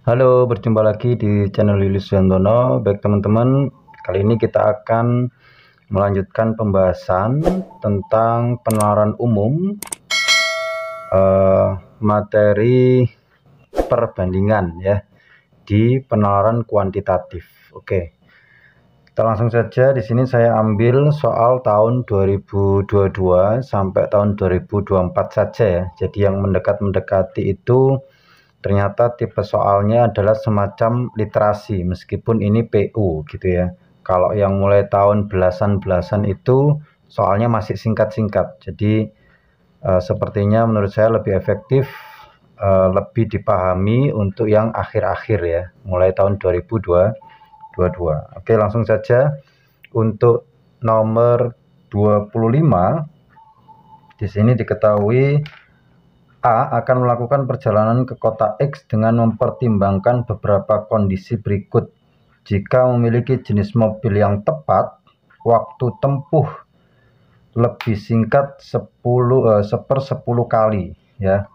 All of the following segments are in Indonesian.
Halo, berjumpa lagi di channel Julius Yantono. Baik teman-teman, kali ini kita akan melanjutkan pembahasan tentang penalaran umum materi perbandingan ya di penalaran kuantitatif. Oke. Kita langsung saja. Di sini saya ambil soal tahun 2022 sampai tahun 2024 saja ya. Jadi yang mendekati itu ternyata tipe soalnya adalah semacam literasi, meskipun ini PU gitu ya. Kalau yang mulai tahun belasan itu soalnya masih singkat-singkat. Jadi sepertinya menurut saya lebih efektif, lebih dipahami untuk yang akhir-akhir ya, mulai tahun 2022. Oke, langsung saja. Untuk nomor 25 di sini diketahui A akan melakukan perjalanan ke kota X dengan mempertimbangkan beberapa kondisi berikut. Jika memiliki jenis mobil yang tepat, waktu tempuh lebih singkat 1/10 kali ya.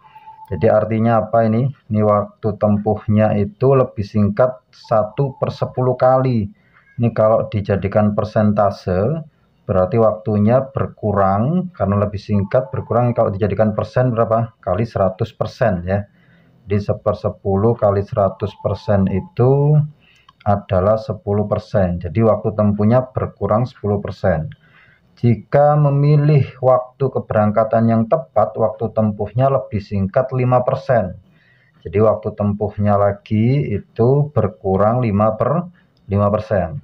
Jadi artinya apa ini? Ini waktu tempuhnya itu lebih singkat 1/10 kali. Ini kalau dijadikan persentase berarti waktunya berkurang karena lebih singkat, berkurang kalau dijadikan persen berapa? Kali 100% ya. Di 1/10 kali 100% itu adalah 10%. Jadi waktu tempuhnya berkurang 10%. Jika memilih waktu keberangkatan yang tepat, waktu tempuhnya lebih singkat 5%. Jadi waktu tempuhnya lagi itu berkurang 5%.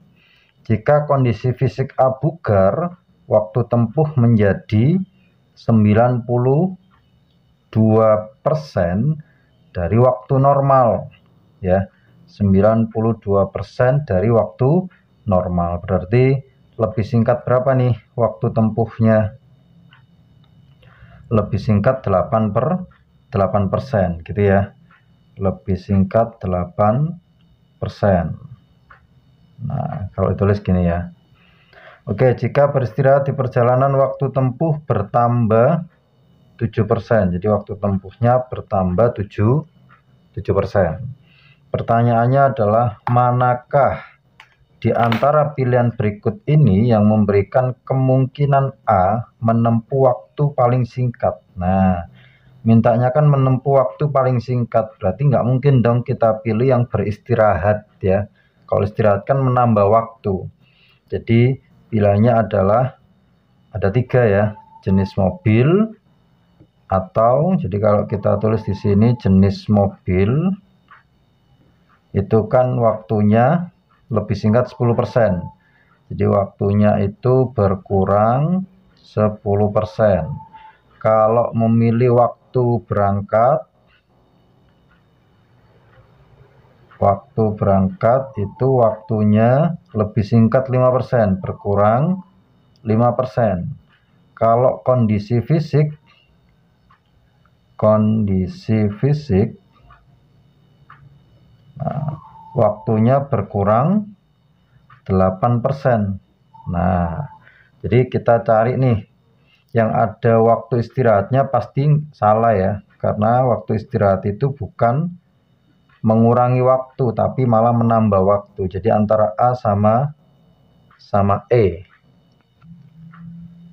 Jika kondisi fisik A bugar, waktu tempuh menjadi 92% dari waktu normal ya. 92% dari waktu normal. Berarti lebih singkat berapa nih waktu tempuhnya? Lebih singkat 8% gitu ya. Lebih singkat 8%. Nah, kalau ditulis gini ya. Oke, jika beristirahat di perjalanan waktu tempuh bertambah 7%. Jadi waktu tempuhnya bertambah 7%. Pertanyaannya adalah manakah di antara pilihan berikut ini yang memberikan kemungkinan A menempuh waktu paling singkat. Nah, mintanya kan menempuh waktu paling singkat, berarti nggak mungkin dong kita pilih yang beristirahat ya. Kalau istirahat kan menambah waktu. Jadi pilihannya adalah ada 3 ya, jenis mobil atau, jadi kalau kita tulis di sini jenis mobil itu kan waktunya lebih singkat 10%. Jadi waktunya itu berkurang 10%. Kalau memilih waktu berangkat itu waktunya lebih singkat 5%, berkurang 5%. Kalau kondisi fisik nah, waktunya berkurang 8%. Nah, jadi kita cari nih yang ada waktu istirahatnya, pasti salah ya, karena waktu istirahat itu bukan mengurangi waktu tapi malah menambah waktu. Jadi antara A sama E.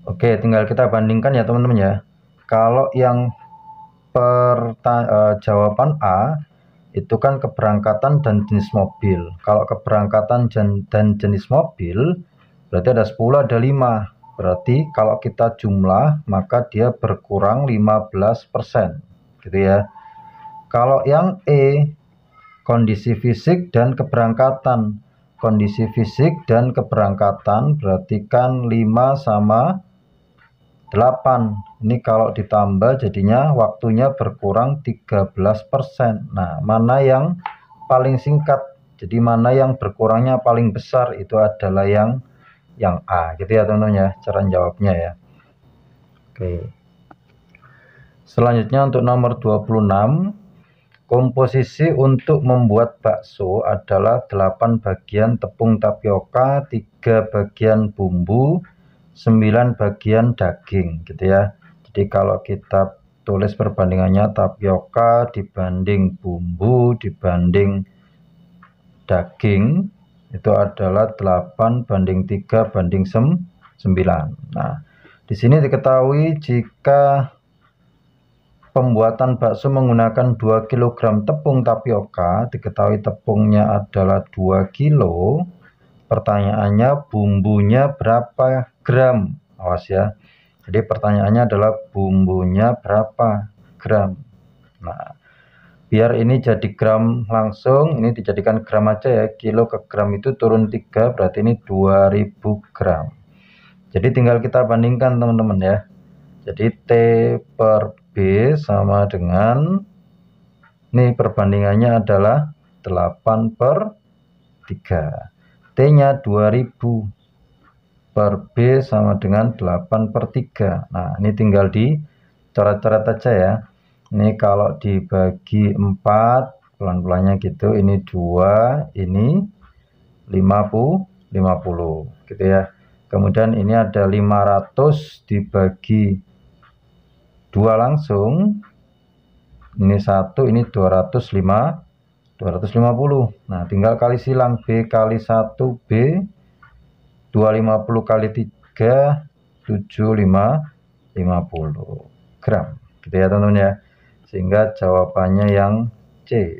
Oke, tinggal kita bandingkan ya teman-teman ya. Kalau yang jawaban A itu kan keberangkatan dan jenis mobil. Kalau keberangkatan dan jenis mobil berarti ada 10, ada 5. Berarti kalau kita jumlah maka dia berkurang 15% gitu ya. Kalau yang E, kondisi fisik dan keberangkatan. Kondisi fisik dan keberangkatan berarti kan 5 sama 8. Ini kalau ditambah jadinya waktunya berkurang 13%. Nah, mana yang paling singkat? Jadi mana yang berkurangnya paling besar itu adalah yang A gitu ya teman-teman ya, cara jawabnya ya. Oke. Selanjutnya untuk nomor 26, komposisi untuk membuat bakso adalah 8 bagian tepung tapioka, 3 bagian bumbu, 9 bagian daging gitu ya. Jadi kalau kita tulis perbandingannya tapioka dibanding bumbu dibanding daging itu adalah 8:3:9. Nah, di sini diketahui jika pembuatan bakso menggunakan 2 kg tepung tapioka, diketahui tepungnya adalah 2 kilo. Pertanyaannya bumbunya berapa gram? Awas ya. Jadi pertanyaannya adalah bumbunya berapa gram. Nah, biar ini jadi gram langsung, ini dijadikan gram aja ya. Kilo ke gram itu turun 3, berarti ini 2000 gram. Jadi tinggal kita bandingkan teman-teman ya. Jadi T per B sama dengan, ini perbandingannya adalah 8/3. T-nya 2000 per B sama dengan 8/3. Nah, ini tinggal dicoret-coret aja ya. Ini kalau dibagi 4, pelan-pelannya gitu, ini 2, ini 50 gitu ya. Kemudian ini ada 500 dibagi 2 langsung, ini 1, ini 250. Nah, tinggal kali silang, B kali 1 B, 250 kali 3 7550 gram gitu ya teman-teman ya, sehingga jawabannya yang C.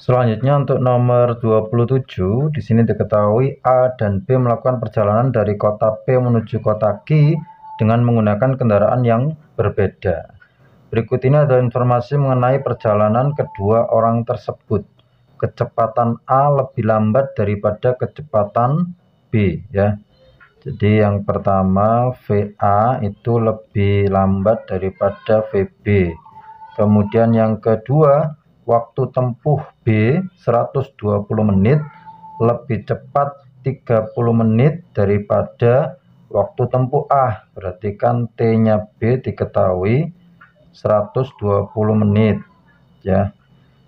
Selanjutnya untuk nomor 27, di sini diketahui A dan B melakukan perjalanan dari kota P menuju kota Q dengan menggunakan kendaraan yang berbeda. Berikut ini ada informasi mengenai perjalanan kedua orang tersebut. Kecepatan A lebih lambat daripada kecepatan B ya. Jadi yang pertama VA itu lebih lambat daripada VB. Kemudian yang kedua, waktu tempuh B 120 menit lebih cepat 30 menit daripada waktu tempuh A. Berarti kan T-nya B diketahui 120 menit ya.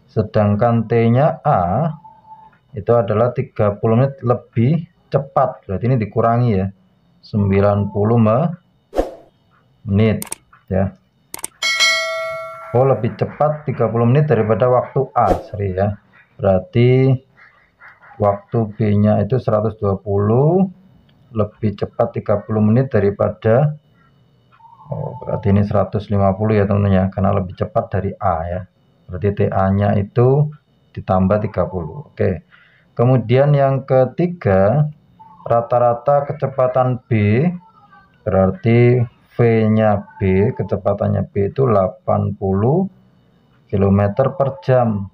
Sedangkan T-nya A itu adalah 30 menit lebih cepat. Berarti ini dikurangi ya. 90 menit ya. Oh, lebih cepat 30 menit daripada waktu A, sorry ya. Berarti waktu B-nya itu 120 lebih cepat 30 menit daripada, oh berarti ini 150 ya teman-teman ya, karena lebih cepat dari A ya. Berarti TA-nya itu ditambah 30. Oke. Kemudian yang ketiga, rata-rata kecepatan B berarti V-nya B, kecepatannya B itu 80 km per jam.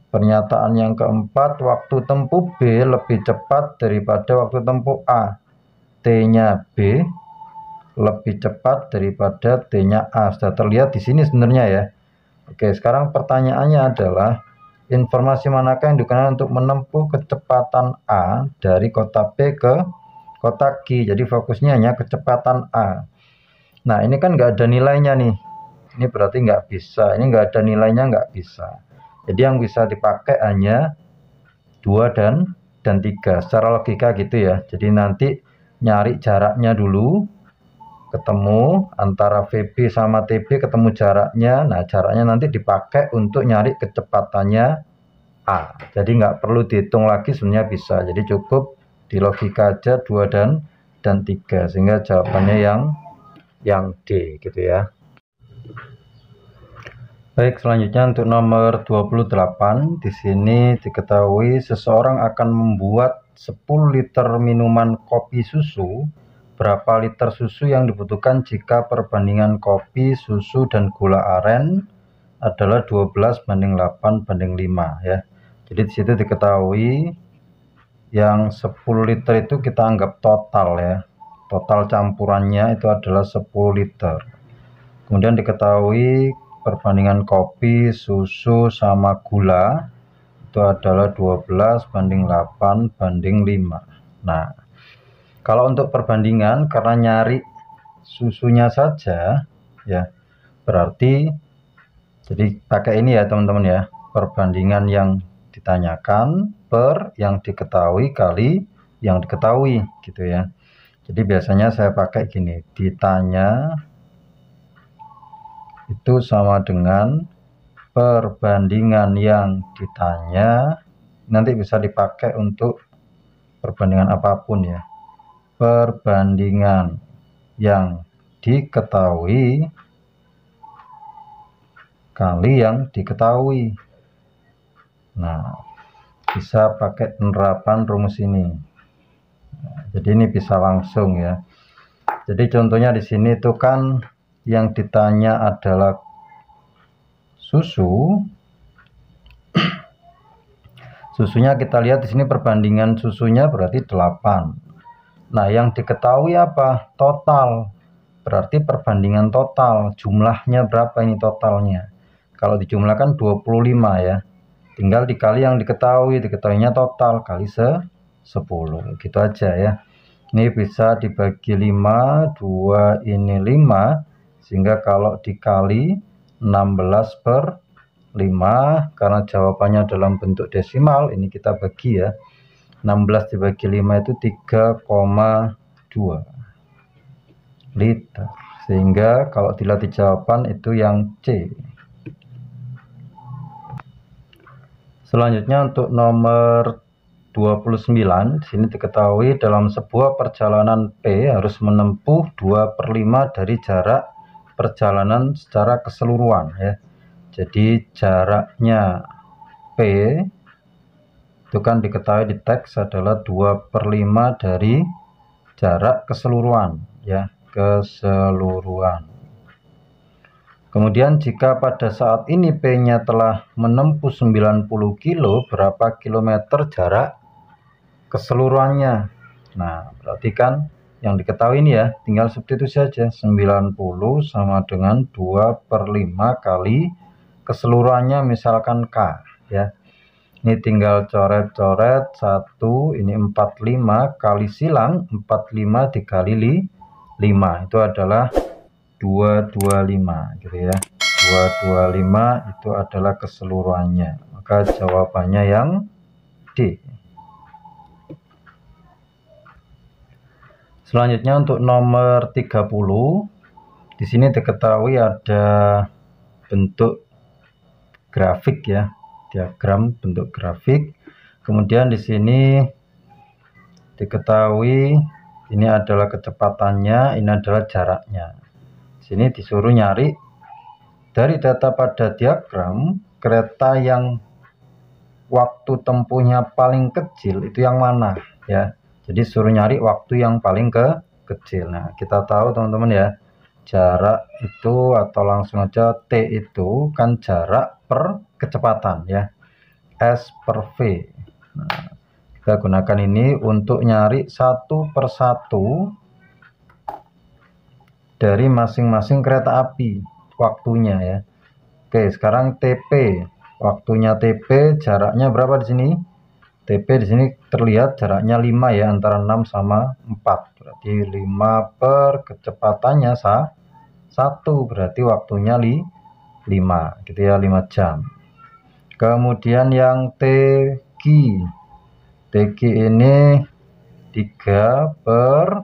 Pernyataan yang keempat, waktu tempuh B lebih cepat daripada waktu tempuh A. T-nya B lebih cepat daripada T-nya A. Sudah terlihat di sini sebenarnya ya. Oke, sekarang pertanyaannya adalah informasi manakah yang digunakan untuk menempuh kecepatan A dari kota P ke kota Q. Jadi fokusnya hanya kecepatan A. Nah, ini kan nggak ada nilainya nih. Ini berarti nggak bisa. Ini nggak ada nilainya, nggak bisa. Jadi yang bisa dipakai hanya 2 dan 3. Secara logika gitu ya. Jadi nanti nyari jaraknya dulu. Ketemu antara VB sama TB, ketemu jaraknya. Nah, jaraknya nanti dipakai untuk nyari kecepatannya A. Jadi nggak perlu dihitung lagi, sebenarnya bisa. Jadi cukup di logika aja 2 dan 3. Sehingga jawabannya yang D gitu ya. Baik, selanjutnya untuk nomor 28, di sini diketahui seseorang akan membuat 10 liter minuman kopi susu. Berapa liter susu yang dibutuhkan jika perbandingan kopi, susu, dan gula aren adalah 12:8:5 ya. Jadi di situ diketahui yang 10 liter itu kita anggap total ya. Total campurannya itu adalah 10 liter. Kemudian diketahui perbandingan kopi, susu, sama gula itu adalah 12:8:5. Nah, kalau untuk perbandingan, karena nyari susunya saja ya, berarti jadi pakai ini ya teman-teman ya, perbandingan yang ditanyakan per yang diketahui kali yang diketahui gitu ya. Jadi biasanya saya pakai gini, ditanya itu sama dengan perbandingan yang ditanya, nanti bisa dipakai untuk perbandingan apapun ya. Perbandingan yang diketahui kali yang diketahui. Nah, bisa pakai penerapan rumus ini. Jadi ini bisa langsung ya. Jadi contohnya di sini itu kan yang ditanya adalah susu. Susunya kita lihat di sini perbandingan susunya berarti 8. Nah, yang diketahui apa? Total. Berarti perbandingan total. Jumlahnya berapa ini totalnya? Kalau dijumlahkan 25 ya. Tinggal dikali yang diketahui. Diketahuinya total kali 10. Gitu aja ya. Ini bisa dibagi 5, 2 ini 5, sehingga kalau dikali 16 per 5, karena jawabannya dalam bentuk desimal, ini kita bagi ya. 16 dibagi 5 itu 3,2 liter. Sehingga kalau dilihat di jawaban itu yang C. Selanjutnya untuk nomor 29, di sini diketahui dalam sebuah perjalanan P harus menempuh 2/5 dari jarak perjalanan secara keseluruhan ya. Jadi jaraknya P itu kan diketahui di teks adalah 2/5 dari jarak keseluruhan ya, keseluruhan. Kemudian jika pada saat ini P-nya telah menempuh 90 kilo, berapa kilometer jarak keseluruhannya? Nah, berarti kan yang diketahui ini ya, tinggal substitusi saja. 90 sama dengan 2/5 kali keseluruhannya misalkan K ya. Ini tinggal coret-coret 1, ini 45 kali silang 45 dikali 5 itu adalah 225 gitu ya. 225 itu adalah keseluruhannya. Maka jawabannya yang D. Selanjutnya untuk nomor 30, di sini diketahui ada bentuk grafik ya, diagram bentuk grafik. Kemudian di sini diketahui ini adalah kecepatannya, ini adalah jaraknya. Di sini disuruh nyari dari data pada diagram kereta yang waktu tempuhnya paling kecil itu yang mana ya. Jadi suruh nyari waktu yang paling kecil. Nah, kita tahu teman-teman ya, jarak itu atau langsung aja T itu kan jarak per kecepatan ya, S per V. Nah, kita gunakan ini untuk nyari satu persatu dari masing-masing kereta api waktunya ya. Oke, sekarang TP. Waktunya TP jaraknya berapa di sini? TP di sini terlihat jaraknya 5 ya, antara 6 sama 4. Berarti 5 per kecepatannya 1, berarti waktunya 5 gitu ya, 5 jam. Kemudian yang TG. TG ini 3/2.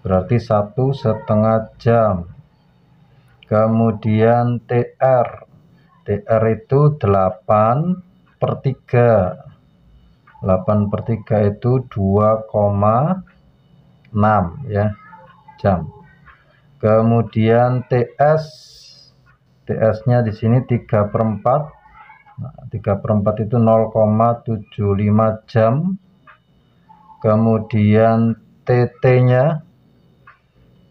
Berarti 1,5 jam. Kemudian TR. TR itu 8/3. 8/3 itu 2,6 ya jam. Kemudian TS. TS-nya di sini 3/4. Nah, 3/4 itu 0,75 jam. Kemudian TT-nya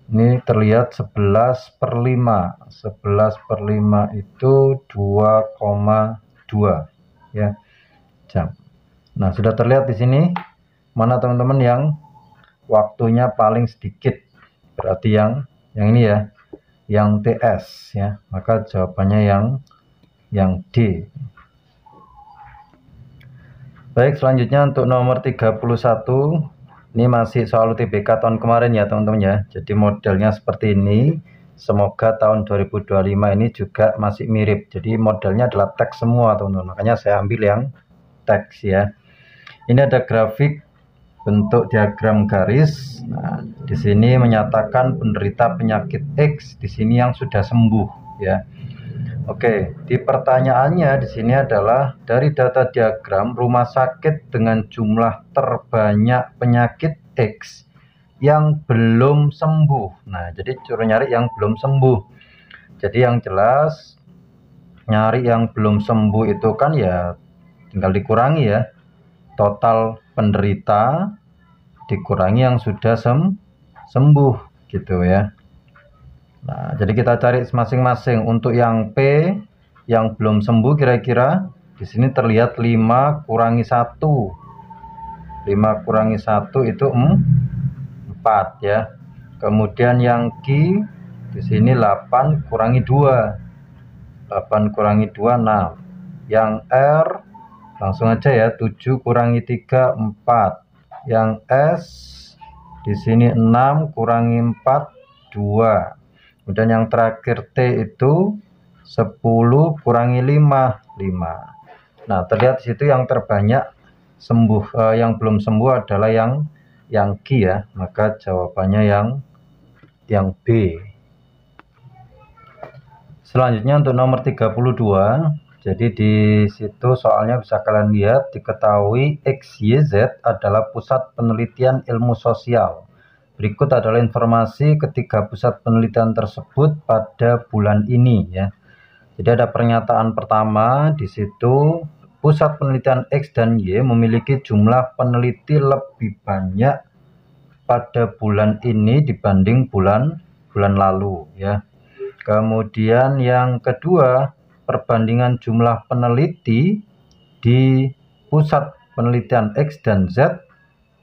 ini terlihat 11/5. 11/5 itu 2,2 ya jam. Nah, sudah terlihat di sini mana teman-teman yang waktunya paling sedikit. Berarti yang ini ya, yang TS ya. Maka jawabannya yang D. Baik, selanjutnya untuk nomor 31. Ini masih soal UTBK tahun kemarin ya teman-teman ya. Jadi modelnya seperti ini. Semoga tahun 2025 ini juga masih mirip. Jadi modelnya adalah teks semua teman-teman. Makanya saya ambil yang teks ya. Ini ada grafik bentuk diagram garis. Nah, di sini menyatakan penderita penyakit X di sini yang sudah sembuh ya. Oke, di pertanyaannya di sini adalah dari data diagram rumah sakit dengan jumlah terbanyak penyakit X yang belum sembuh. Nah, jadi suruh nyari yang belum sembuh. Jadi yang jelas nyari yang belum sembuh itu kan ya tinggal dikurangi ya. Total penderita dikurangi yang sudah sembuh gitu ya. Nah, jadi kita cari masing-masing. Untuk yang P yang belum sembuh kira-kira di sini terlihat 5 kurangi 1. 5 kurangi 1 itu 4 ya. Kemudian yang Q di sini 8 kurangi 2. 8 kurangi 2 6. Yang R langsung aja ya, 7 kurangi 3 4. Yang S di sini 6 kurangi 4 2. Kemudian yang terakhir T itu 10 kurangi 5 5. Nah, terlihat di situ yang terbanyak sembuh yang belum sembuh adalah yang Q ya. Maka jawabannya yang B. Selanjutnya untuk nomor 32. Jadi di situ soalnya bisa kalian lihat, diketahui XYZ adalah pusat penelitian ilmu sosial. Berikut adalah informasi ketiga pusat penelitian tersebut pada bulan ini ya. Jadi ada pernyataan pertama di situ, pusat penelitian X dan Y memiliki jumlah peneliti lebih banyak pada bulan ini dibanding bulan lalu ya. Kemudian yang kedua, perbandingan jumlah peneliti di pusat penelitian X dan Z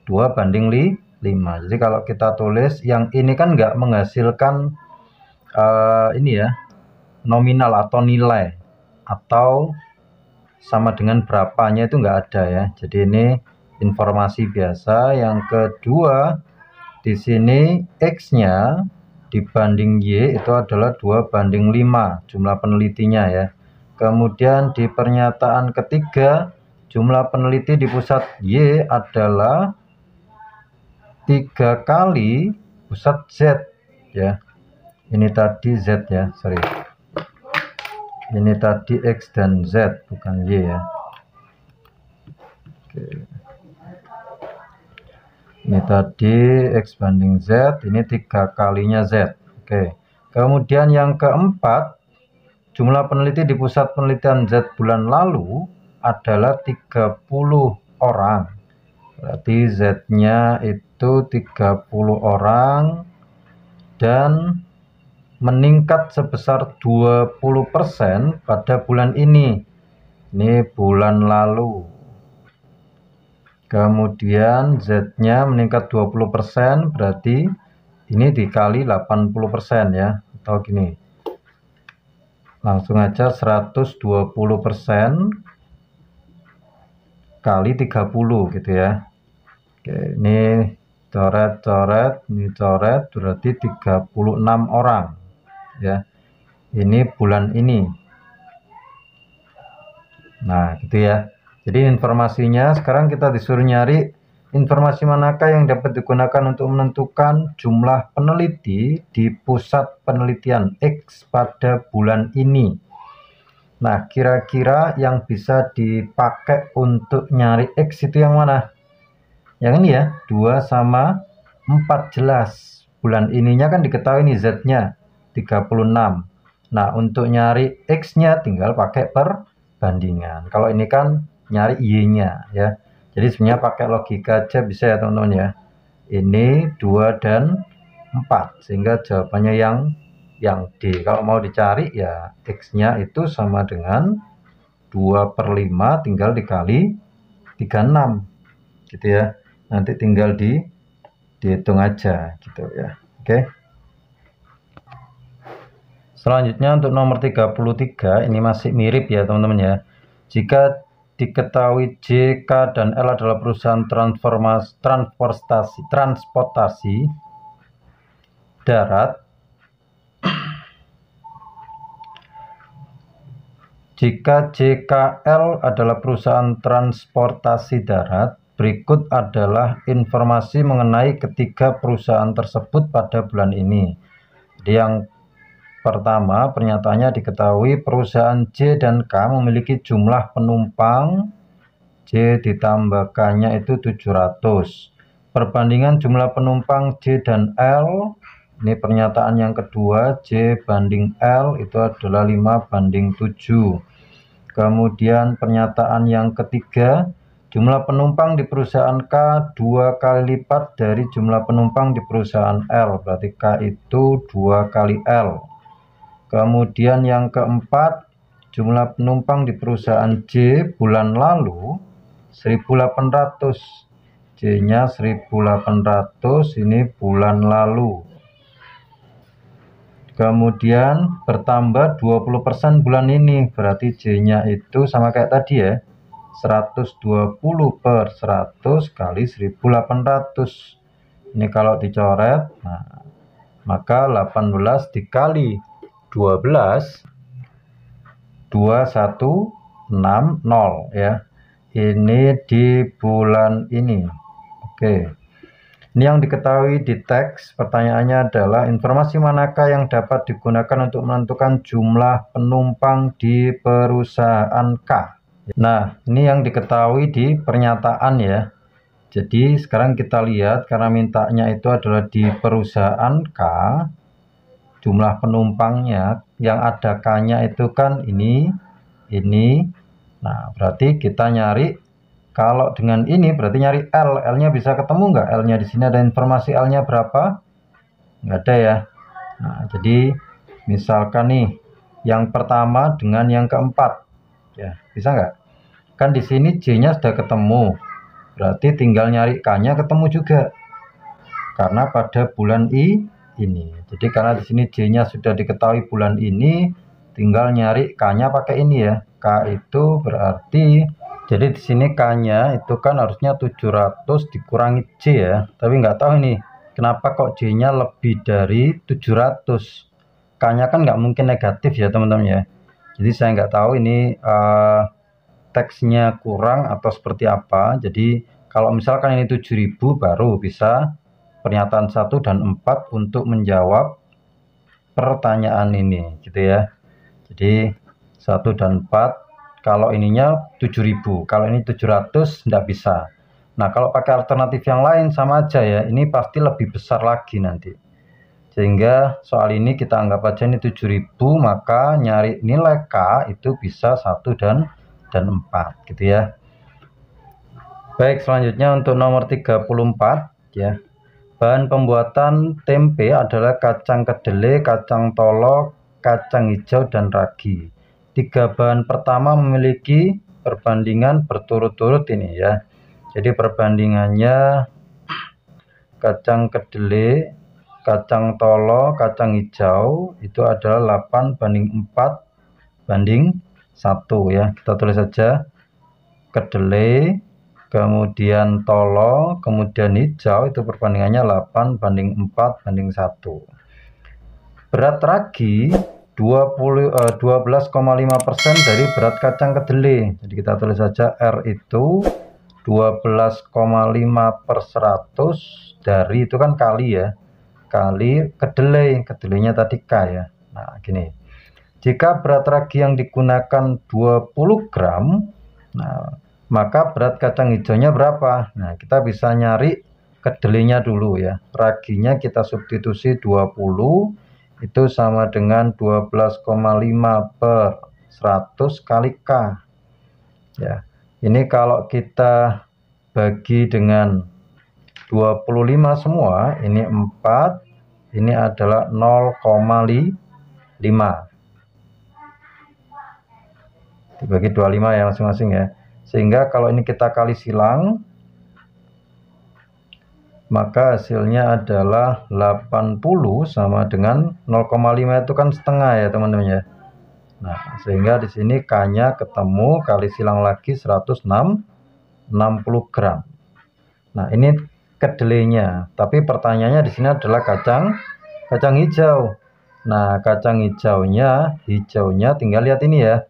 2:5. Jadi kalau kita tulis yang ini kan nggak menghasilkan ini ya, nominal atau nilai atau sama dengan berapanya itu nggak ada ya. Jadi ini informasi biasa. Yang kedua, di sini X-nya dibanding Y itu adalah 2:5 jumlah penelitinya ya. Kemudian di pernyataan ketiga, jumlah peneliti di pusat Y adalah 3 kali pusat Z ya. Ini tadi Z ya, sorry. Ini tadi X dan Z bukan Y ya. Oke. Ini tadi X banding Z, ini 3 kalinya Z. Oke. Kemudian yang keempat, jumlah peneliti di pusat penelitian Z bulan lalu adalah 30 orang. Berarti Z-nya itu 30 orang dan meningkat sebesar 20% pada bulan ini. Ini bulan lalu. Kemudian Z-nya meningkat 20%, berarti ini dikali 80% ya, atau gini. Langsung aja 120% kali 30 gitu ya. Oke, ini coret-coret, ini coret, berarti 36 orang ya. Ini bulan ini. Nah, gitu ya. Jadi informasinya sekarang kita disuruh nyari informasi manakah yang dapat digunakan untuk menentukan jumlah peneliti di pusat penelitian X pada bulan ini. Nah, kira-kira yang bisa dipakai untuk nyari X itu yang mana? Yang ini ya, 2 sama 4 jelas. Bulan ininya kan diketahui nih Z-nya 36. Nah, untuk nyari X-nya tinggal pakai perbandingan. Kalau ini kan nyari Y-nya ya. Jadi sebenarnya pakai logika aja bisa ya teman-teman ya. Ini 2 dan 4 sehingga jawabannya yang D. Kalau mau dicari ya X-nya itu sama dengan 2/5 tinggal dikali 36 gitu ya. Nanti tinggal dihitung aja gitu ya. Oke. Selanjutnya untuk nomor 33 ini masih mirip ya teman-teman ya. Jika diketahui J, K, dan L adalah perusahaan transportasi darat. Jika JKL adalah perusahaan transportasi darat berikut adalah informasi mengenai ketiga perusahaan tersebut pada bulan ini. Jadi yang pertama, pernyataannya diketahui perusahaan J dan K memiliki jumlah penumpang J ditambah K-nya itu 700. Perbandingan jumlah penumpang J dan L, ini pernyataan yang kedua, J banding L itu adalah 5:7. Kemudian pernyataan yang ketiga, jumlah penumpang di perusahaan K 2 kali lipat dari jumlah penumpang di perusahaan L, berarti K itu 2 kali L. Kemudian yang keempat, jumlah penumpang di perusahaan J bulan lalu 1800, J-nya 1800, ini bulan lalu. Kemudian bertambah 20% bulan ini, berarti J-nya itu sama kayak tadi ya, 120/100 kali 1800. Ini kalau dicoret, nah, maka 18 dikali 12, 2160 ya. Ini di bulan ini. Oke. Ini yang diketahui di teks. Pertanyaannya adalah informasi manakah yang dapat digunakan untuk menentukan jumlah penumpang di perusahaan K. Nah, ini yang diketahui di pernyataan ya. Jadi sekarang kita lihat, karena mintanya itu adalah di perusahaan K, jumlah penumpangnya yang ada K-nya itu kan ini. Nah, berarti kita nyari, kalau dengan ini berarti nyari L. L-nya bisa ketemu nggak? L-nya di sini ada informasi L-nya berapa? Nggak ada ya. Nah, jadi misalkan nih, yang pertama dengan yang keempat, ya bisa nggak? Kan di sini J-nya sudah ketemu, berarti tinggal nyari K-nya ketemu juga. Karena pada bulan ini. Jadi karena di sini J-nya sudah diketahui bulan ini, tinggal nyari K-nya pakai ini ya. K itu berarti, jadi di sini K-nya itu kan harusnya 700 dikurangi J ya. Tapi nggak tahu ini, kenapa kok J-nya lebih dari 700. K-nya kan nggak mungkin negatif ya teman-teman ya. Jadi saya nggak tahu ini teksnya kurang atau seperti apa. Jadi kalau misalkan ini 7000 baru bisa pernyataan 1 dan 4 untuk menjawab pertanyaan ini gitu ya. Jadi 1 dan 4, kalau ininya 7000, kalau ini 700 tidak bisa. Nah, kalau pakai alternatif yang lain sama aja ya, ini pasti lebih besar lagi nanti. Sehingga soal ini kita anggap aja ini 7000, maka nyari nilai K itu bisa 1 dan 4 gitu ya. Baik, selanjutnya untuk nomor 34 ya. Bahan pembuatan tempe adalah kacang kedelai, kacang tolo, kacang hijau, dan ragi. Tiga bahan pertama memiliki perbandingan berturut-turut ini ya. Jadi perbandingannya kacang kedelai, kacang tolo, kacang hijau itu adalah 8:4:1 ya. Kita tulis saja kedelai, kemudian tolo, kemudian hijau, itu perbandingannya 8:4:1. Berat ragi 12,5% dari berat kacang kedelai. Jadi kita tulis saja R itu 12,5/100 dari, itu kan kali ya, kali kedelai. Kedelainya tadi K ya. Nah gini, jika berat ragi yang digunakan 20 gram, nah maka berat kacang hijaunya berapa? Nah, kita bisa nyari kedelainya dulu ya. Raginya kita substitusi 20, itu sama dengan 12,5/100 kali K. Ya. Ini kalau kita bagi dengan 25 semua, ini 4, ini adalah 0,5. Dibagi 25 ya masing-masing ya. Sehingga kalau ini kita kali silang, maka hasilnya adalah 80 sama dengan 0,5 itu kan setengah ya teman-teman ya. Nah, sehingga di sini K-nya ketemu, kali silang lagi 160 gram. Nah, ini kedelainya. Tapi pertanyaannya di sini adalah kacang hijau. Nah, kacang hijaunya tinggal lihat ini ya.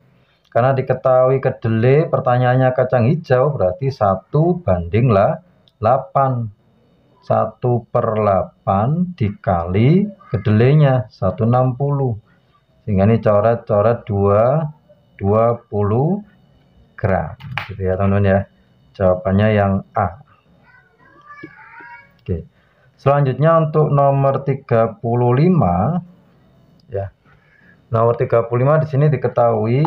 Karena diketahui kedelai pertanyaannya kacang hijau, berarti 1/8. 1/8 dikali kedelainya 160. Sehingga ini coret-coret 20 gram. Gitu ya teman-teman ya. Jawabannya yang A. Oke. Selanjutnya untuk nomor 35 ya. Nomor 35 di sini diketahui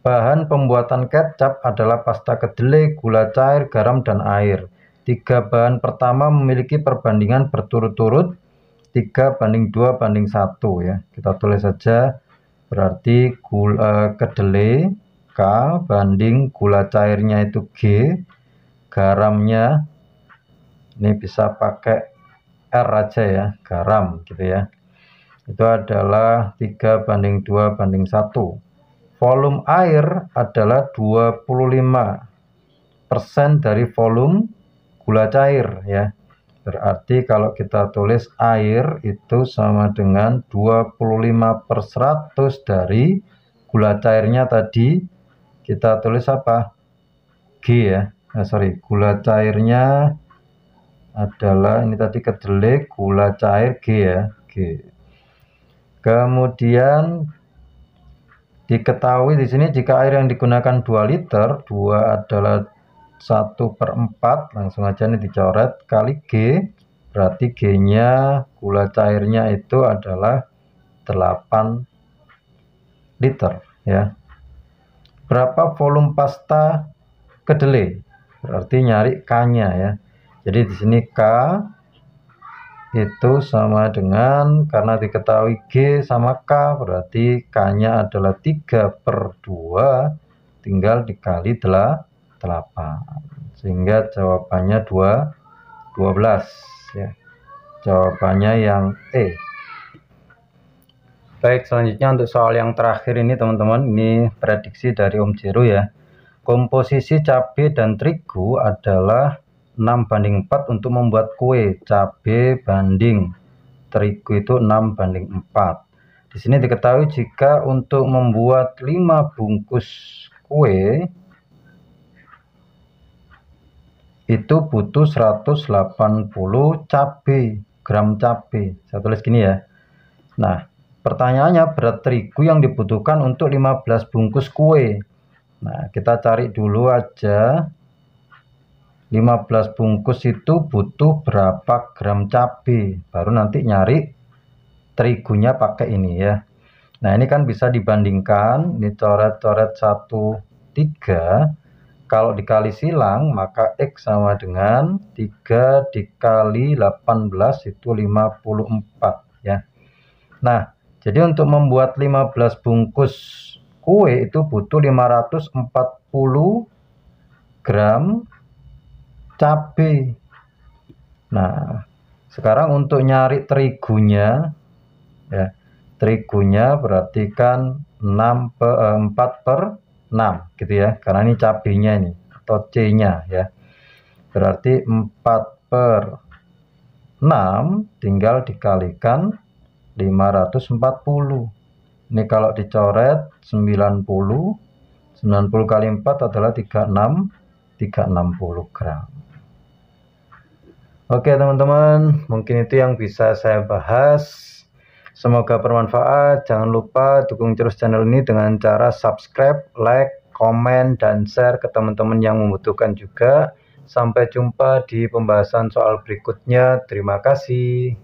bahan pembuatan kecap adalah pasta kedelai, gula cair, garam, dan air. 3 bahan pertama memiliki perbandingan berturut-turut 3:2:1 ya. Kita tulis saja, berarti kedelai K banding gula cairnya itu G, garamnya ini bisa pakai R aja ya, garam gitu ya. Itu adalah 3:2:1. Volume air adalah 25% dari volume gula cair ya. Berarti kalau kita tulis air itu sama dengan 25/100 dari gula cairnya tadi. Kita tulis apa? G ya. Gula cairnya adalah ini tadi kedelai, gula cair G ya, G. Kemudian diketahui di sini jika air yang digunakan 2 liter, 2 adalah 1/4, langsung aja ini dicoret, kali G, berarti G-nya gula cairnya itu adalah 8 liter ya. Berapa volume pasta kedelai? Berarti nyari K-nya ya. Jadi di sini K itu sama dengan, karena diketahui G sama K, berarti K-nya adalah 3/2, tinggal dikali 8. Sehingga jawabannya 12 ya. Jawabannya yang E. Baik, selanjutnya untuk soal yang terakhir ini teman-teman, ini prediksi dari Om Jero ya. Komposisi cabai dan terigu adalah 6:4 untuk membuat kue. Cabai banding terigu itu 6:4. Di sini diketahui jika untuk membuat 5 bungkus kue itu butuh 180 gram cabai. Saya tulis gini ya. Nah, pertanyaannya berat terigu yang dibutuhkan untuk 15 bungkus kue. Nah, kita cari dulu aja 15 bungkus itu butuh berapa gram cabai, baru nanti nyari terigunya pakai ini ya. Nah, ini kan bisa dibandingkan, ini coret-coret 1, 3. Kalau dikali silang, maka X sama dengan 3 dikali 18 itu 54 ya. Nah, jadi untuk membuat 15 bungkus kue itu butuh 540 gram cabai. Nah, sekarang untuk nyari terigunya ya, terigunya berarti kan 4/6 gitu ya, karena ini cabainya ini atau C-nya ya. Berarti 4/6 tinggal dikalikan 540. Ini kalau dicoret 90 kali 4 adalah 360 gram. Oke teman-teman, mungkin itu yang bisa saya bahas. Semoga bermanfaat. Jangan lupa dukung terus channel ini dengan cara subscribe, like, komen, dan share ke teman-teman yang membutuhkan juga. Sampai jumpa di pembahasan soal berikutnya. Terima kasih.